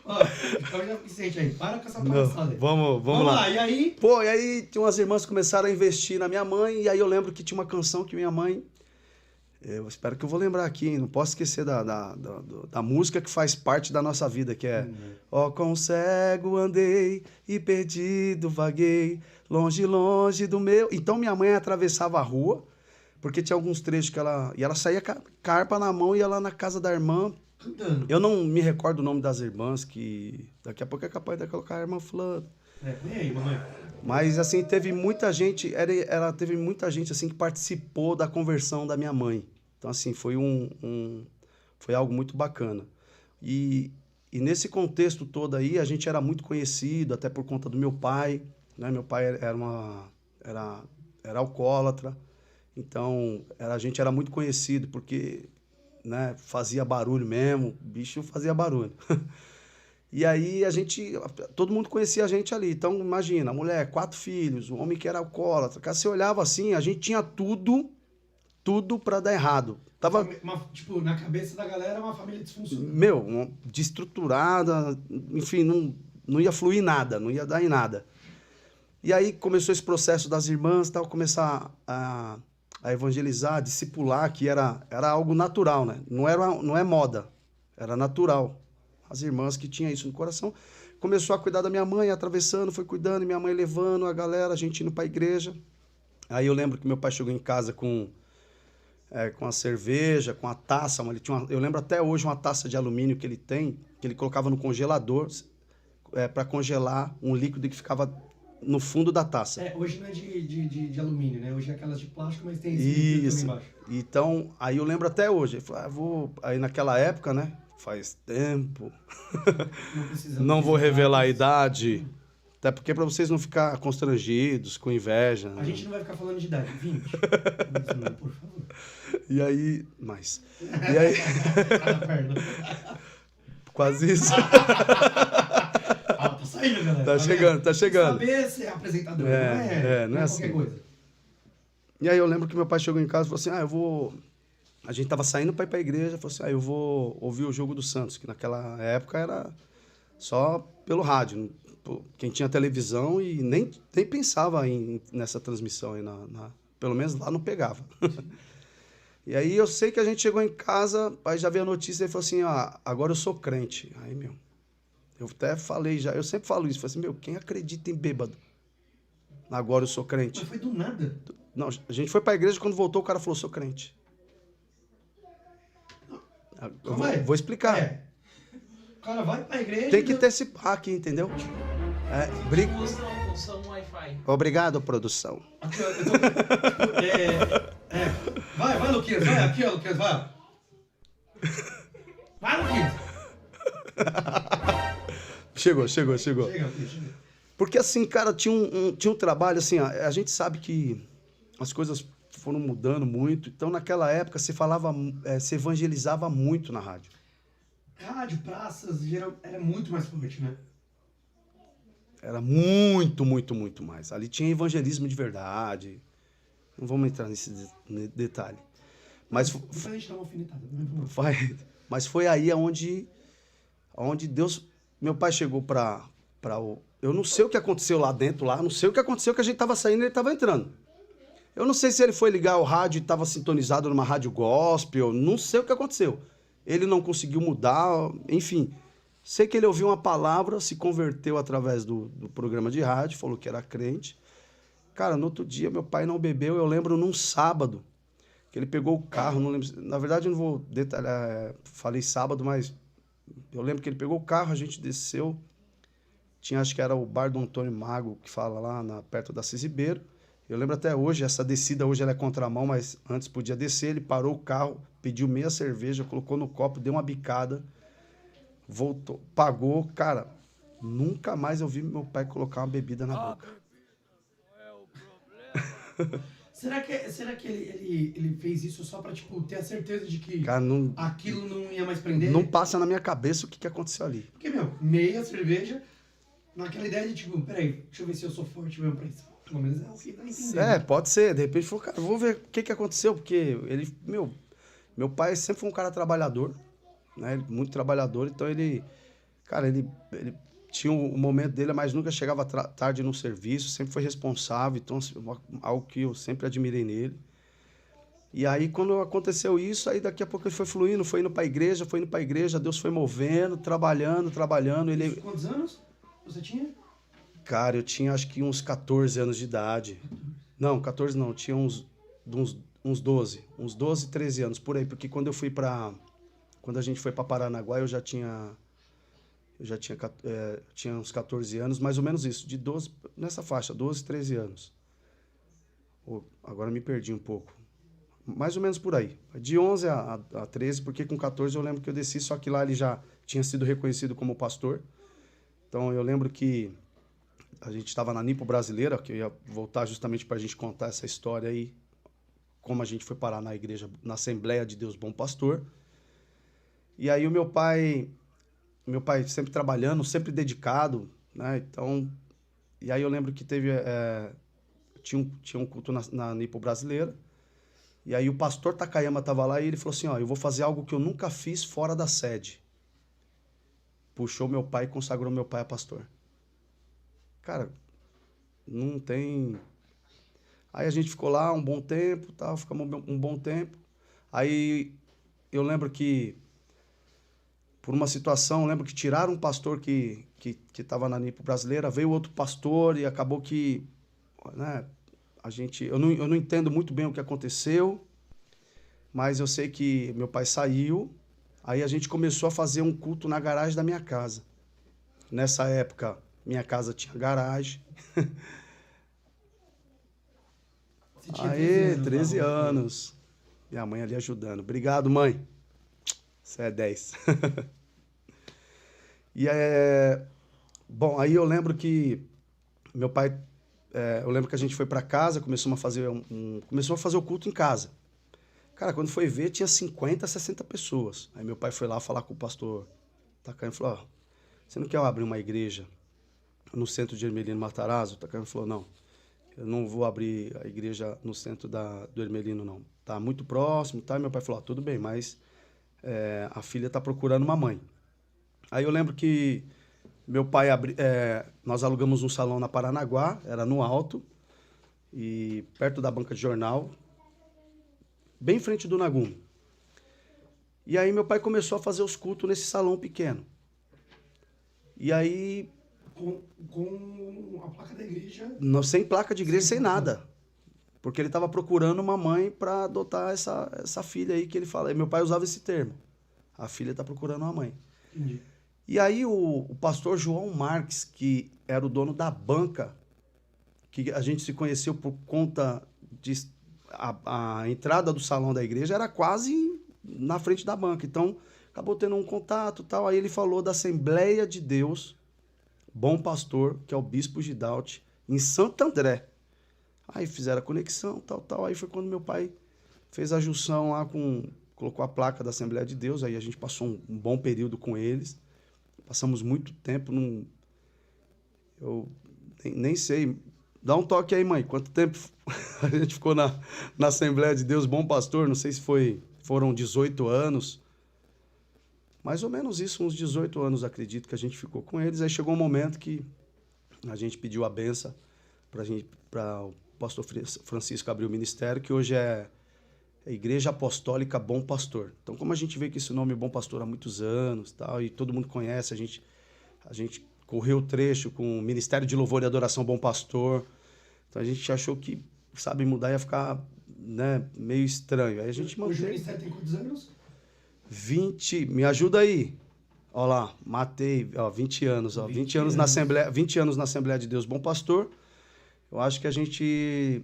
Ó, então já Vicente aí, para com essa Não, palhaçada aí. vamos lá. E aí? Pô, e aí tinha umas irmãs que começaram a investir na minha mãe, e aí eu lembro que tinha uma canção que minha mãe. Eu espero que eu vou lembrar aqui, hein? Não posso esquecer da música que faz parte da nossa vida, que é Ó, quão cego andei e perdido vaguei, longe, longe do meu. Então minha mãe atravessava a rua, porque tinha alguns trechos que ela. E ela saía com a carpa na mão e ia lá na casa da irmã. Cantando. Eu não me recordo o nome das irmãs, que daqui a pouco é capaz de colocar a irmã fulana. Põe aí, mamãe. Mas assim, teve muita gente, ela teve muita gente assim que participou da conversão da minha mãe. Então assim, foi algo muito bacana. E nesse contexto todo aí, a gente era muito conhecido, até por conta do meu pai, né? Meu pai era alcoólatra, então a gente era muito conhecido porque, né, fazia barulho mesmo, o bicho fazia barulho. E aí todo mundo conhecia a gente ali. Então, imagina, a mulher, 4 filhos, o homem que era alcoólatra. Cara, você olhava assim, a gente tinha tudo pra dar errado. Tava, Tipo, na cabeça da galera, uma família disfuncional. destruturada, enfim, não ia fluir nada, não ia dar em nada. E aí começou esse processo das irmãs, tal, começar a evangelizar, a discipular, que era algo natural, né? Não é moda, era natural. As irmãs que tinham isso no coração. Começou a cuidar da minha mãe, atravessando, foi cuidando, minha mãe levando a galera, a gente indo pra igreja. Aí eu lembro que meu pai chegou em casa com a cerveja, com a taça. Eu lembro até hoje uma taça de alumínio que ele tem, que ele colocava no congelador para congelar um líquido que ficava no fundo da taça. Hoje não é de alumínio, né? Hoje é aquelas de plástico, mas tem esse líquido também embaixo. Então, aí eu lembro até hoje. Ele falou, aí naquela época, né? Faz tempo. Não vou revelar a idade. Até porque para vocês não ficar constrangidos, com inveja. A gente não vai ficar falando de idade, 20. Não, por favor. E aí. E aí. Cada perna. Quase isso. Tá saindo, galera. Tá chegando. Saber ser apresentador, não é assim. qualquer coisa. E aí eu lembro que meu pai chegou em casa e falou assim: eu vou. A gente tava saindo para ir pra igreja, falou assim: eu vou ouvir o jogo do Santos, que naquela época era só pelo rádio. Quem tinha televisão e nem pensava nessa transmissão aí, pelo menos lá não pegava. E aí eu sei que a gente chegou em casa, aí já veio a notícia e falou assim: agora eu sou crente. Aí, eu até falei já, eu sempre falo isso, falei assim: quem acredita em bêbado? Agora eu sou crente. Mas foi do nada? Não, a gente foi pra igreja, quando voltou o cara falou: sou crente. Eu vou explicar. O cara vai pra igreja... Tem que ter esse aqui, entendeu? Obrigado, produção. Aqui, Vai, Luquinhas, vai. Aqui, ó, Luquinhas, vai. Vai, Luquinhas. Chegou. Chega. Porque assim, cara, tinha um trabalho, assim, a gente sabe que as coisas foram mudando muito. Então, naquela época, se evangelizava muito na rádio. Rádio, praças, era muito mais forte, né? Era muito, muito, muito mais. Ali tinha evangelismo de verdade. Não vamos entrar nesse detalhe. Mas a gente dá uma alfinetada, não mas foi aí onde Deus... Meu pai chegou para eu não sei o que aconteceu lá dentro, não sei o que aconteceu, que a gente estava saindo e ele estava entrando. Eu não sei se ele foi ligar o rádio e estava sintonizado numa rádio gospel, não sei o que aconteceu. Ele não conseguiu mudar, enfim. Sei que ele ouviu uma palavra, se converteu através do programa de rádio, falou que era crente. Cara, no outro dia, meu pai não bebeu, eu lembro num sábado, que ele pegou o carro, não lembro, na verdade eu não vou detalhar, falei sábado, mas eu lembro que ele pegou o carro, a gente desceu, acho que era o bar do Antônio Mago, que fala lá perto da Cisibeiro. Eu lembro até hoje, essa descida hoje ela é contramão, mas antes podia descer, ele parou o carro, pediu meia cerveja, colocou no copo, deu uma bicada, voltou, pagou. Cara, nunca mais eu vi meu pai colocar uma bebida na boca. Será que ele fez isso só pra, tipo, ter a certeza de que Cara, aquilo não ia mais prender? Não passa na minha cabeça o que aconteceu ali. Porque, meia cerveja, naquela ideia de, tipo, peraí, deixa eu ver se eu sou forte mesmo pra isso. Pelo menos é o que tá entendendo. Pode ser. De repente, falou, cara, vou ver o que aconteceu, porque ele, meu pai sempre foi um cara trabalhador, né? Muito trabalhador, então ele Cara, ele tinha o momento dele, mas nunca chegava tarde no serviço, sempre foi responsável, então assim, algo que eu sempre admirei nele. E aí, quando aconteceu isso, aí daqui a pouco ele foi fluindo, foi indo pra igreja, Deus foi movendo, trabalhando. Isso, quantos anos você tinha? Cara, eu tinha acho que uns 14 anos de idade. Não, 14 não, tinha uns 12, 13 anos, por aí, porque quando a gente foi pra Paranaguá, tinha uns 14 anos, mais ou menos isso, de 12, nessa faixa, 12, 13 anos. Agora me perdi um pouco. Mais ou menos por aí. De 11 a 13, porque com 14 eu lembro que eu desci, só que lá ele já tinha sido reconhecido como pastor. Então eu lembro que a gente estava na Nipo Brasileira, que eu ia voltar justamente para a gente contar essa história aí, como a gente foi parar na igreja, na Assembleia de Deus Bom Pastor. E aí o meu pai sempre trabalhando, sempre dedicado, né? Então, e aí eu lembro que tinha um culto na Nipo Brasileira. E aí o pastor Takayama estava lá e ele falou assim, ó, eu vou fazer algo que eu nunca fiz fora da sede. Puxou meu pai e consagrou meu pai a pastor. Cara, não tem... Aí a gente ficou lá um bom tempo, tal, ficamos um bom tempo. Aí eu lembro que, por uma situação, lembro que tiraram um pastor que estava na Nipo Brasileira, veio outro pastor e acabou que, né, eu não entendo muito bem o que aconteceu, mas eu sei que meu pai saiu, aí a gente começou a fazer um culto na garagem da minha casa. Nessa época, minha casa tinha garagem. Você tinha Aê, 13 13 anos. anos. Minha mãe ali ajudando. Obrigado, mãe. Você é 10. E bom, aí eu lembro que meu pai... eu lembro que a gente foi para casa, começou a fazer o culto em casa. Cara, quando foi ver, tinha 50, 60 pessoas. Aí meu pai foi lá falar com o pastor Takayama e falou, ó, você não quer abrir uma igreja no centro de Ermelino Matarazzo? O Takayama falou, não, eu não vou abrir a igreja no centro do Ermelino, não. Tá muito próximo, tá? E meu pai falou, tudo bem, mas a filha tá procurando uma mãe. Aí eu lembro que meu pai nós alugamos um salão na Paranaguá, era no alto, e perto da banca de jornal, bem em frente do Nagumo. E aí meu pai começou a fazer os cultos nesse salão pequeno. E aí... Com a placa da igreja? Sem placa de igreja, sem nada. Porque ele estava procurando uma mãe para adotar essa filha aí que ele fala. E meu pai usava esse termo. A filha está procurando uma mãe. Entendi. E aí o pastor João Marques, que era o dono da banca, que a gente se conheceu por conta de... A entrada do salão da igreja era quase na frente da banca. Então, acabou tendo um contato e tal. Aí ele falou da Assembleia de Deus Bom Pastor, que é o Bispo Gidalt, em Santo André. Aí fizeram a conexão, tal. Aí foi quando meu pai fez a junção lá colocou a placa da Assembleia de Deus. Aí a gente passou um bom período com eles. Passamos muito tempo eu nem sei... Dá um toque aí, mãe. Quanto tempo a gente ficou na Assembleia de Deus Bom Pastor? Não sei se foram 18 anos. Mais ou menos isso, uns 18 anos, acredito, que a gente ficou com eles. Aí chegou um momento que a gente pediu a benção para o pastor Francisco abrir o ministério, que hoje é a Igreja Apostólica Bom Pastor. Então, como a gente vê que esse nome é Bom Pastor há muitos anos, tal, e todo mundo conhece, a gente correu o trecho com o Ministério de Louvor e Adoração Bom Pastor. Então a gente achou que, sabe, mudar ia ficar, né, meio estranho. Aí a gente manteve. Hoje o ministério tem quantos anos? 20, me ajuda aí. Ó lá, matei, ó, 20 anos, ó, 20 anos na Assembleia, 20 anos na Assembleia de Deus Bom Pastor. Eu acho que a gente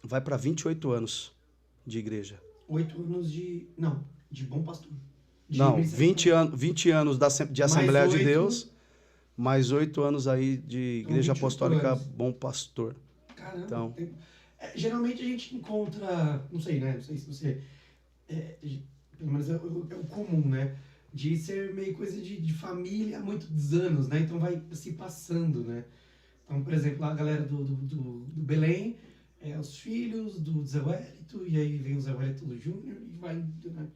vai para 28 anos de igreja. 8 anos de Bom Pastor. Não, 20 anos de Assembleia de Deus, mais 8 anos aí de Igreja Apostólica Bom Pastor. Caramba. Então, geralmente a gente encontra, não sei, né? Não sei se você... pelo menos é o comum, né? De ser meio coisa de família há muitos anos, né? Então vai se passando, né? Então, por exemplo, a galera do Belém, os filhos do Zé Wellington, e aí vem o Zé Wellington Júnior e vai, né?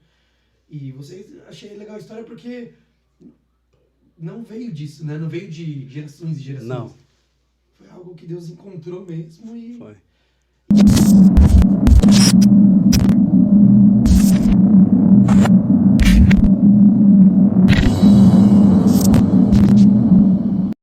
E vocês, achei legal a história porque não veio disso, né? Não veio de gerações e gerações. Não. Foi algo que Deus encontrou mesmo e Foi.